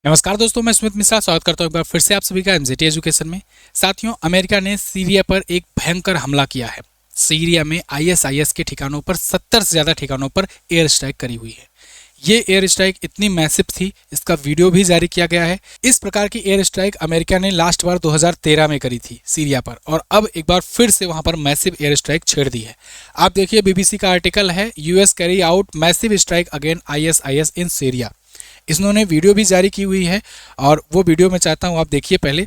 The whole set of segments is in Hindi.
नमस्कार दोस्तों, मैं सुमित मिश्रा स्वागत करता हूं एक बार फिर से आप सभी का एमजेटी एजुकेशन में। साथियों, अमेरिका ने सीरिया पर एक भयंकर हमला किया है। सीरिया में आईएसआईएस के ठिकानों पर 70 से ज़्यादा ठिकानों पर एयर स्ट्राइक करी हुई है। ये एयर स्ट्राइक इतनी मैसिव थी, इसका वीडियो भी जारी किया गया है। इस प्रकार की एयर स्ट्राइक अमेरिका ने लास्ट बार 2013 में करी थी सीरिया पर, और अब एक बार फिर से वहां पर मैसिव एयर स्ट्राइक छेड़ दी है। आप देखिए, बीबीसी का आर्टिकल है, US carry out massive strike again ISIS in Syria. इन्होंने वीडियो भी जारी की हुई है और वो वीडियो मैं चाहता हूं आप देखिए पहले।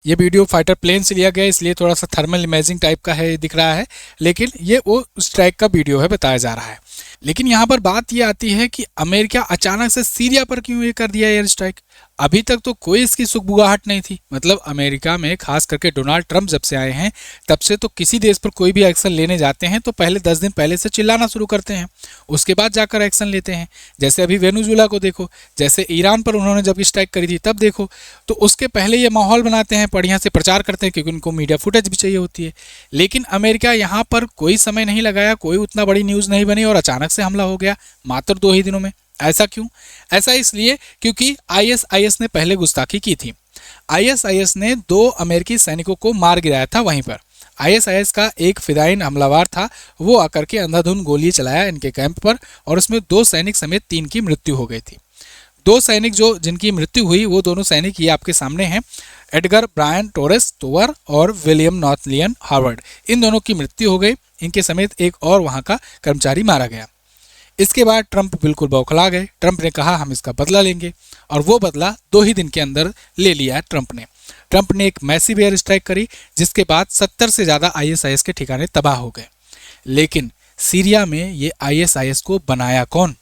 ये वीडियो फाइटर प्लेन से लिया गया है, इसलिए थोड़ा सा थर्मल इमेजिंग टाइप का है दिख रहा है, लेकिन ये वो स्ट्राइक का वीडियो है बताया जा रहा है। लेकिन यहाँ पर बात ये आती है कि अमेरिका अचानक से सीरिया पर क्यों ये कर दिया एयर स्ट्राइक। अभी तक तो कोई इसकी सुगबुगाहट नहीं थी। मतलब अमेरिका में खास करके डोनाल्ड ट्रंप जब से आए हैं तब से तो किसी देश पर कोई भी एक्शन लेने जाते हैं तो पहले 10 दिन पहले से चिल्लाना शुरू करते हैं, उसके बाद जाकर एक्शन लेते हैं। जैसे अभी वेनेजुएला को देखो, जैसे ईरान पर उन्होंने जब स्ट्राइक करी थी तब देखो, तो उसके पहले ये माहौल बनाते हैं, बढ़िया से प्रचार करते हैं, क्योंकि उनको मीडिया फुटेज भी चाहिए होती है। लेकिन अमेरिका यहाँ पर कोई समय नहीं लगाया, कोई उतना बड़ी न्यूज़ नहीं बनी और अचानक से हमला हो गया मात्र 2 ही दिनों में। ऐसा क्यों? ऐसा इसलिए क्योंकि आईएसआईएस ने पहले गुस्ताखी की थी। आईएसआईएस ने 2 अमेरिकी सैनिकों को मार गिराया था वहीं पर। आईएसआईएस का एक फिदायीन हमलावर था, वो आकर के अंधाधुंध गोली चलाया इनके कैंप पर और उसमें 2 सैनिक समेत 3 की मृत्यु हो गई थी। 2 सैनिक जो जिनकी मृत्यु हुई वो दोनों सैनिक ये आपके सामने हैं, एडगर ब्रायन टोरेस तोवर और विलियम नॉर्थलियन हार्वर्ड। इन दोनों की मृत्यु हो गई, इनके समेत एक और वहां का कर्मचारी मारा गया। इसके बाद ट्रंप बिल्कुल बौखला गए। ट्रंप ने कहा हम इसका बदला लेंगे, और वो बदला 2 ही दिन के अंदर ले लिया ट्रंप ने एक मैसिव एयर स्ट्राइक करी, जिसके बाद 70 से ज़्यादा आईएसआईएस के ठिकाने तबाह हो गए। लेकिन सीरिया में ये आईएसआईएस को बनाया कौन?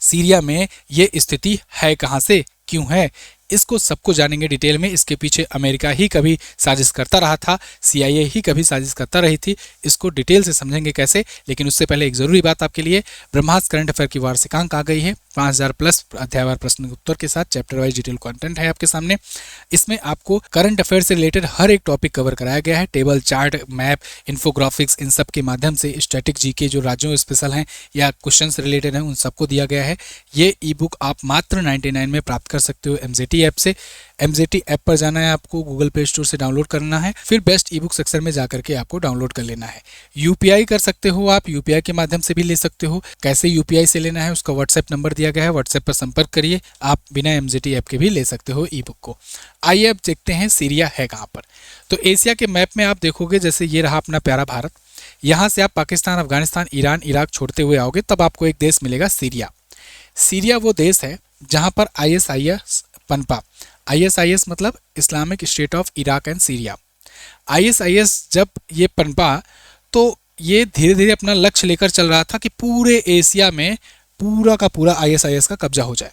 सीरिया में ये स्थिति है कहाँ से, क्यों है, इसको सबको जानेंगे डिटेल में। इसके पीछे अमेरिका ही कभी साजिश करता रहा था, सीआईए ही कभी साजिश करता रही थी, इसको डिटेल से समझेंगे कैसे। लेकिन उससे पहले एक जरूरी बात आपके लिए, ब्रह्मास्त्र करंट अफेयर की वार्षिकांक आ गई है 5000 प्लस अध्यायवार प्रश्न उत्तर के साथ। चैप्टर वाइज डिटेल कंटेंट है आपके सामने। इसमें आपको करंट अफेयर से रिलेटेड हर एक टॉपिक कवर कराया गया है, टेबल, चार्ट, मैप, इन्फोग्राफिक्स, इन सब के माध्यम से स्टैटिक जीके जो राज्यों स्पेशल हैं या क्वेश्चन से रिलेटेड हैं उन सबको दिया गया है। ये ई बुक आप मात्र 99 में प्राप्त कर सकते हो एमजेटी ऐप से। एमजेटी ऐप पर जाना है आपको, गूगल प्ले स्टोर से डाउनलोड करना है, फिर बेस्ट ई बुक सेक्शन में जाकर के आपको डाउनलोड कर लेना है। यूपीआई कर सकते हो आप, यूपीआई के माध्यम से भी ले सकते हो। कैसे यूपीआई से लेना है उसका व्हाट्सएप नंबर दिया गया है, व्हाट्सएप पर संपर्क करिए। आप बिना एमजेटी ऐप के भी ले सकते हो ई बुक को। आइए अब देखते हैं सीरिया है कहाँ पर। तो एशिया के मैप में आप देखोगे, जैसे ये रहा अपना प्यारा भारत, यहाँ से आप पाकिस्तान, अफगानिस्तान, ईरान, इराक छोड़ते हुए आओगे तब आपको एक देश मिलेगा सीरिया। सीरिया वो देश है जहाँ पर आईएसआईएस पनपा। आईएसआईएस मतलब Islamic state of Iraq and Syria. ISIS जब ये पनपा तो ये धीरे धीरे अपना लक्ष्य लेकर चल रहा था कि पूरे एशिया में पूरा का पूरा आईएसआईएस का कब्जा हो जाए।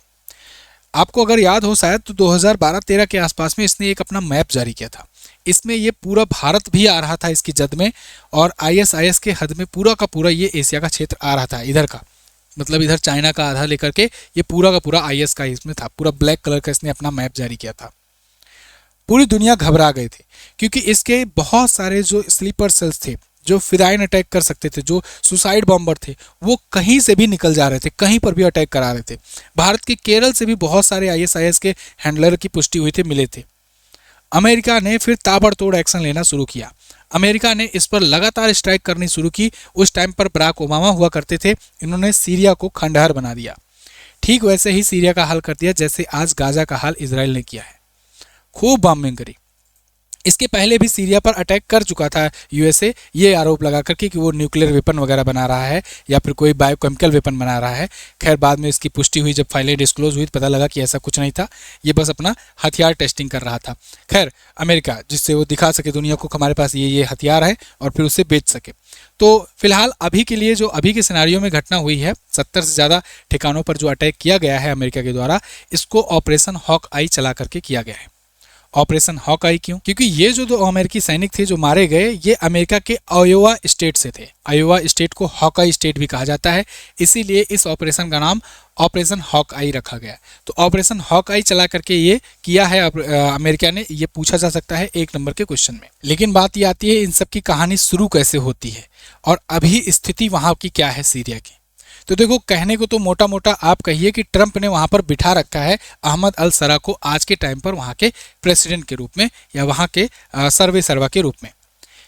आपको अगर याद हो शायद तो 2012-13 के आसपास में इसने एक अपना मैप जारी किया था। इसमें ये पूरा भारत भी आ रहा था इसकी जद में, और आईएसआईएस के हद में पूरा का पूरा ये एशिया का क्षेत्र आ रहा था इधर का। मतलब इधर चाइना का आधा लेकर के ये पूरा का पूरा आईएस का इसमें था। पूरा ब्लैक कलर का इसने अपना मैप जारी किया था। पूरी दुनिया घबरा गई थी क्योंकि इसके बहुत सारे जो स्लीपर सेल्स थे, जो फिदाइन अटैक कर सकते थे, जो सुसाइड बॉम्बर थे, वो कहीं से भी निकल जा रहे थे, कहीं पर भी अटैक करा रहे थे। भारत के केरल से भी बहुत सारे आईएसआईएस के हैंडलर की पुष्टि हुई थी, मिले थे। अमेरिका ने फिर ताबड़तोड़ एक्शन लेना शुरू किया। अमेरिका ने इस पर लगातार स्ट्राइक करनी शुरू की। उस टाइम पर बराक ओबामा हुआ करते थे, इन्होंने सीरिया को खंडहर बना दिया। ठीक वैसे ही सीरिया का हाल कर दिया जैसे आज गाजा का हाल इजराइल ने किया है। खूब बॉम्बिंग करी। इसके पहले भी सीरिया पर अटैक कर चुका था यूएसए, ये आरोप लगा करके कि वो न्यूक्लियर वेपन वगैरह बना रहा है या फिर कोई बायोकेमिकल वेपन बना रहा है। खैर बाद में इसकी पुष्टि हुई, जब फाइलें डिस्क्लोज हुई पता लगा कि ऐसा कुछ नहीं था, ये बस अपना हथियार टेस्टिंग कर रहा था। खैर अमेरिका जिससे वो दिखा सके दुनिया को हमारे पास ये हथियार है और फिर उसे बेच सके। तो फिलहाल अभी के लिए जो अभी के सिनारियों में घटना हुई है, 70 से ज़्यादा ठिकानों पर जो अटैक किया गया है अमेरिका के द्वारा, इसको ऑपरेशन हॉक आई चला करके किया गया है। ऑपरेशन हॉकआई क्यों? क्योंकि ये जो दो अमेरिकी सैनिक थे जो मारे गए, ये अमेरिका के आयोवा स्टेट से थे। आयोवा स्टेट को हॉकआई स्टेट भी कहा जाता है, इसीलिए इस ऑपरेशन का नाम ऑपरेशन हॉकआई रखा गया। तो ऑपरेशन हॉकआई चला करके ये किया है अमेरिका ने, ये पूछा जा सकता है 1 नंबर के क्वेश्चन में। लेकिन बात ये आती है इन सब की कहानी शुरू कैसे होती है और अभी स्थिति वहां की क्या है सीरिया की। तो देखो, कहने को तो मोटा मोटा आप कहिए कि ट्रंप ने वहां पर बिठा रखा है अहमद अल सरा को आज के टाइम पर वहां के प्रेसिडेंट के रूप में या वहां के सर्वे सर्वा के रूप में।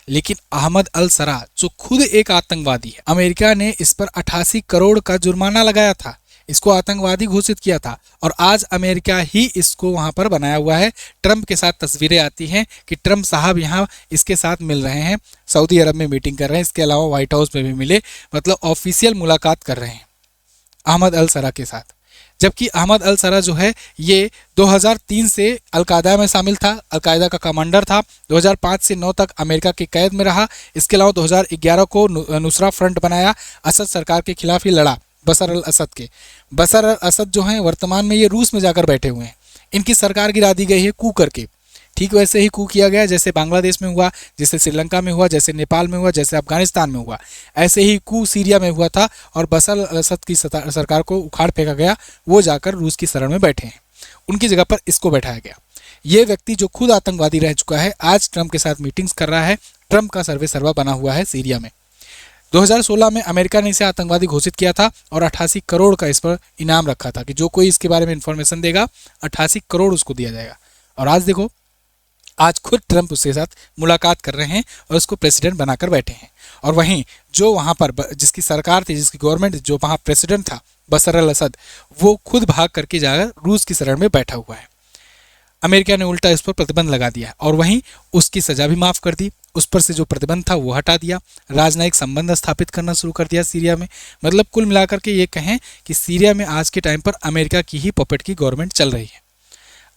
लेकिन अहमद अल सरा जो खुद एक आतंकवादी है, अमेरिका ने इस पर 88 करोड़ का जुर्माना लगाया था, इसको आतंकवादी घोषित किया था और आज अमेरिका ही इसको वहां पर बनाया हुआ है। ट्रंप के साथ तस्वीरें आती हैं कि ट्रंप साहब यहाँ इसके साथ मिल रहे हैं, सऊदी अरब में मीटिंग कर रहे हैं, इसके अलावा व्हाइट हाउस में भी मिले, मतलब ऑफिशियल मुलाकात कर रहे हैं अहमद अल सरा के साथ। जबकि अहमद अल सरा जो है ये 2003 से अलकायदा में शामिल था, अलकायदा का कमांडर था। 2005 से 9 तक अमेरिका की कैद में रहा। इसके अलावा 2011 को नुसरा फ्रंट बनाया, असद सरकार के खिलाफ ही लड़ा, बशर अल असद के। बशर अल असद जो हैं वर्तमान में ये रूस में जाकर बैठे हुए हैं, इनकी सरकार गिरा दी गई है कू करके। ठीक वैसे ही कू किया गया जैसे बांग्लादेश में हुआ, जैसे श्रीलंका में हुआ, जैसे नेपाल में हुआ, जैसे अफगानिस्तान में हुआ, ऐसे ही कू सीरिया में हुआ था और बशर अल असद की सरकार को उखाड़ फेंका गया, वो जाकर रूस की शरण में बैठे हैं, उनकी जगह पर इसको बैठाया गया। ये व्यक्ति जो खुद आतंकवादी रह चुका है आज ट्रंप के साथ मीटिंग्स कर रहा है, ट्रंप का सर्वे सर्वा बना हुआ है सीरिया में। 2016 में अमेरिका ने इसे आतंकवादी घोषित किया था और 88 करोड़ का इस पर इनाम रखा था कि जो कोई इसके बारे में इंफॉर्मेशन देगा 88 करोड़ उसको दिया जाएगा। और आज देखो, आज खुद ट्रंप उसके साथ मुलाकात कर रहे हैं और उसको प्रेसिडेंट बनाकर बैठे हैं। और वहीं जो वहां पर जिसकी सरकार थी, जिसकी गवर्नमेंट, जो वहां प्रेसिडेंट था बशर अल असद, वो खुद भाग करके जाकर रूस की शरण में बैठा हुआ है। अमेरिका ने उल्टा इस पर प्रतिबंध लगा दिया और वहीं उसकी सजा भी माफ कर दी, उस पर से जो प्रतिबंध था वो हटा दिया, राजनयिक संबंध स्थापित करना शुरू कर दिया सीरिया में। मतलब कुल मिलाकर के ये कहें कि सीरिया में आज के टाइम पर अमेरिका की ही पपेट की गवर्नमेंट चल रही है।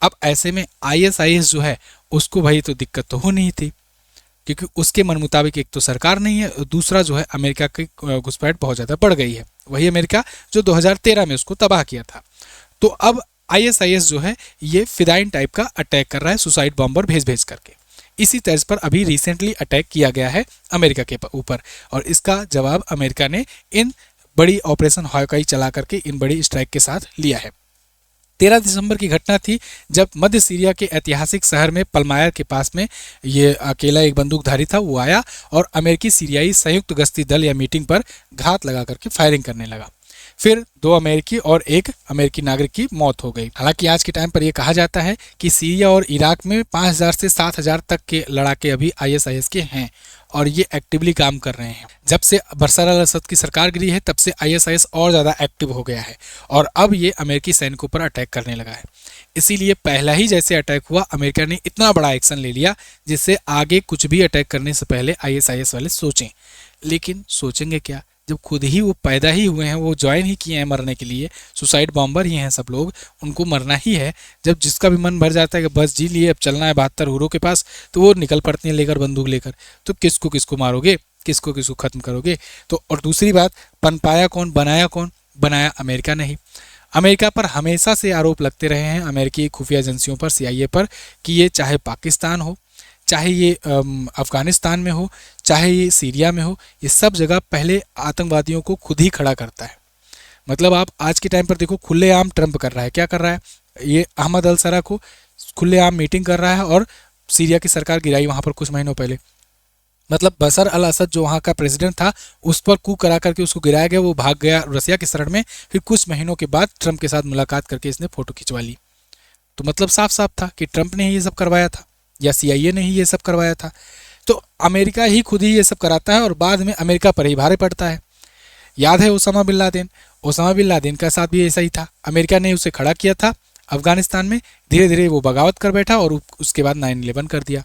अब ऐसे में ISIS जो है उसको भाई तो दिक्कत तो हो नहीं थी, क्योंकि उसके मन मुताबिक एक तो सरकार नहीं है, दूसरा जो है अमेरिका की घुसपैठ बहुत ज़्यादा बढ़ गई है, वही अमेरिका जो 2013 में उसको तबाह किया था। तो अब ISIS जो है ये फिदाइन टाइप का अटैक कर रहा है, सुसाइड बॉम्बर भेज भेज करके। इसी तर्ज पर अभी रिसेंटली अटैक किया गया है अमेरिका के ऊपर और इसका जवाब अमेरिका ने इन बड़ी ऑपरेशन हॉकआई चला करके इन बड़ी स्ट्राइक के साथ लिया है। 13 दिसंबर की घटना थी जब मध्य सीरिया के ऐतिहासिक शहर में पलमायर के पास में ये अकेला एक बंदूकधारी था, वो आया और अमेरिकी सीरियाई संयुक्त गश्ती दल या मीटिंग पर घात लगा करके फायरिंग करने लगा। फिर 2 अमेरिकी और 1 अमेरिकी नागरिक की मौत हो गई। हालांकि आज के टाइम पर यह कहा जाता है कि सीरिया और इराक में 5000 से 7000 तक के लड़ाके अभी ISIS के हैं और ये एक्टिवली काम कर रहे हैं। जब से बशर अल असद की सरकार गिरी है तब से ISIS और ज़्यादा एक्टिव हो गया है और अब ये अमेरिकी सैनिकों पर अटैक करने लगा है। इसीलिए पहला ही जैसे अटैक हुआ अमेरिका ने इतना बड़ा एक्शन ले लिया जिससे आगे कुछ भी अटैक करने से पहले ISIS वाले सोचें। लेकिन सोचेंगे क्या जब खुद ही वो पैदा ही हुए हैं, वो ज्वाइन ही किए हैं मरने के लिए, सुसाइड बॉम्बर ही हैं सब लोग, उनको मरना ही है। जब जिसका भी मन भर जाता है कि बस जी लिए अब चलना है 72 हुरों के पास, तो वो निकल पड़ती हैं लेकर बंदूक लेकर। तो किसको किसको मारोगे, किसको किसको खत्म करोगे। तो और दूसरी बात, पनपाया कौन, बनाया कौन? बनाया अमेरिका नहीं। अमेरिका पर हमेशा से आरोप लगते रहे हैं अमेरिकी खुफिया एजेंसियों पर, CIA पर, कि ये चाहे पाकिस्तान हो, चाहे ये अफगानिस्तान में हो, चाहे ये सीरिया में हो, ये सब जगह पहले आतंकवादियों को खुद ही खड़ा करता है। मतलब आप आज के टाइम पर देखो, खुलेआम ट्रंप कर रहा है, क्या कर रहा है, ये अहमद अल सरा को खुलेआम मीटिंग कर रहा है और सीरिया की सरकार गिराई वहाँ पर कुछ महीनों पहले। मतलब बशर अल असद जो वहाँ का प्रेसिडेंट था उस पर कू करा करके उसको गिराया गया, वो भाग गया रसिया की शरण में। फिर कुछ महीनों के बाद ट्रंप के साथ मुलाकात करके इसने फोटो खिंचवा ली। तो मतलब साफ साफ था कि ट्रंप ने ही ये सब करवाया था या CIA ने ही ये सब करवाया था। तो अमेरिका ही खुद ही ये सब कराता है और बाद में अमेरिका पर ही भारे पड़ता है। याद है ओसामा बिन लादेन का साथ भी ऐसा ही था, अमेरिका ने उसे खड़ा किया था अफगानिस्तान में, धीरे धीरे वो बगावत कर बैठा और उसके बाद 9/11 कर दिया।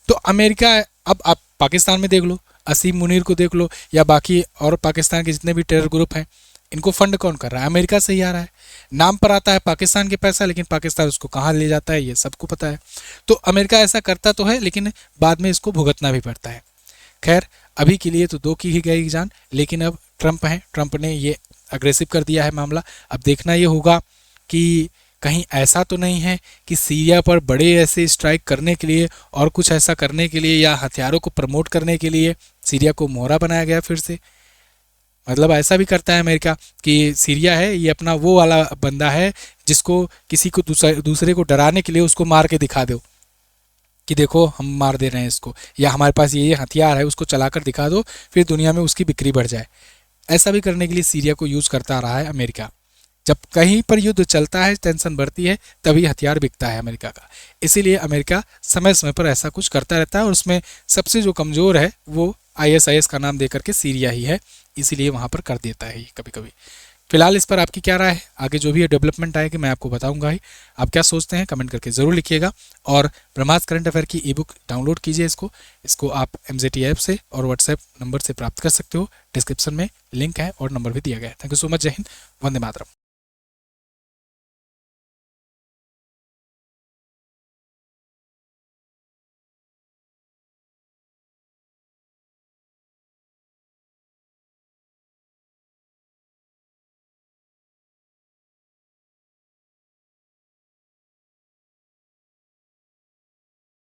तो अमेरिका, अब आप पाकिस्तान में देख लो, असीम मुनीर को देख लो या बाकी और पाकिस्तान के जितने भी टेरर ग्रुप हैं, इनको फंड कौन कर रहा है? अमेरिका से ही आ रहा है। नाम पर आता है पाकिस्तान के पैसा, लेकिन पाकिस्तान उसको कहाँ ले जाता है ये सबको पता है। तो अमेरिका ऐसा करता तो है, लेकिन बाद में इसको भुगतना भी पड़ता है। खैर, अभी के लिए तो 2 की ही गई जान, लेकिन अब ट्रंप है, ट्रंप ने ये अग्रेसिव कर दिया है मामला। अब देखना ये होगा कि कहीं ऐसा तो नहीं है कि सीरिया पर बड़े ऐसे स्ट्राइक करने के लिए और कुछ ऐसा करने के लिए या हथियारों को प्रमोट करने के लिए सीरिया को मोहरा बनाया गया फिर से? मतलब ऐसा भी करता है अमेरिका कि सीरिया है ये अपना वो वाला बंदा है जिसको किसी को दूसरे को डराने के लिए उसको मार के दिखा दो कि देखो हम मार दे रहे हैं इसको, या हमारे पास ये हथियार है उसको चलाकर दिखा दो, फिर दुनिया में उसकी बिक्री बढ़ जाए। ऐसा भी करने के लिए सीरिया को यूज़ करता रहा है अमेरिका। जब कहीं पर युद्ध चलता है, टेंशन बढ़ती है, तभी हथियार बिकता है अमेरिका का। इसीलिए अमेरिका समय समय पर ऐसा कुछ करता रहता है और उसमें सबसे जो कमज़ोर है वो ISIS का नाम देकर के सीरिया ही है, इसीलिए वहाँ पर कर देता है कभी कभी। फिलहाल इस पर आपकी क्या राय है? आगे जो भी डेवलपमेंट आएगी मैं आपको बताऊंगा ही। आप क्या सोचते हैं कमेंट करके ज़रूर लिखिएगा। और ब्रह्मास्त्र करंट अफेयर की ई बुक डाउनलोड कीजिए। इसको आप MZT ऐप से और व्हाट्सएप नंबर से प्राप्त कर सकते हो। डिस्क्रिप्शन में लिंक है और नंबर भी दिया गया है। Thank you so much. जय हिंद, वंदे मातरम।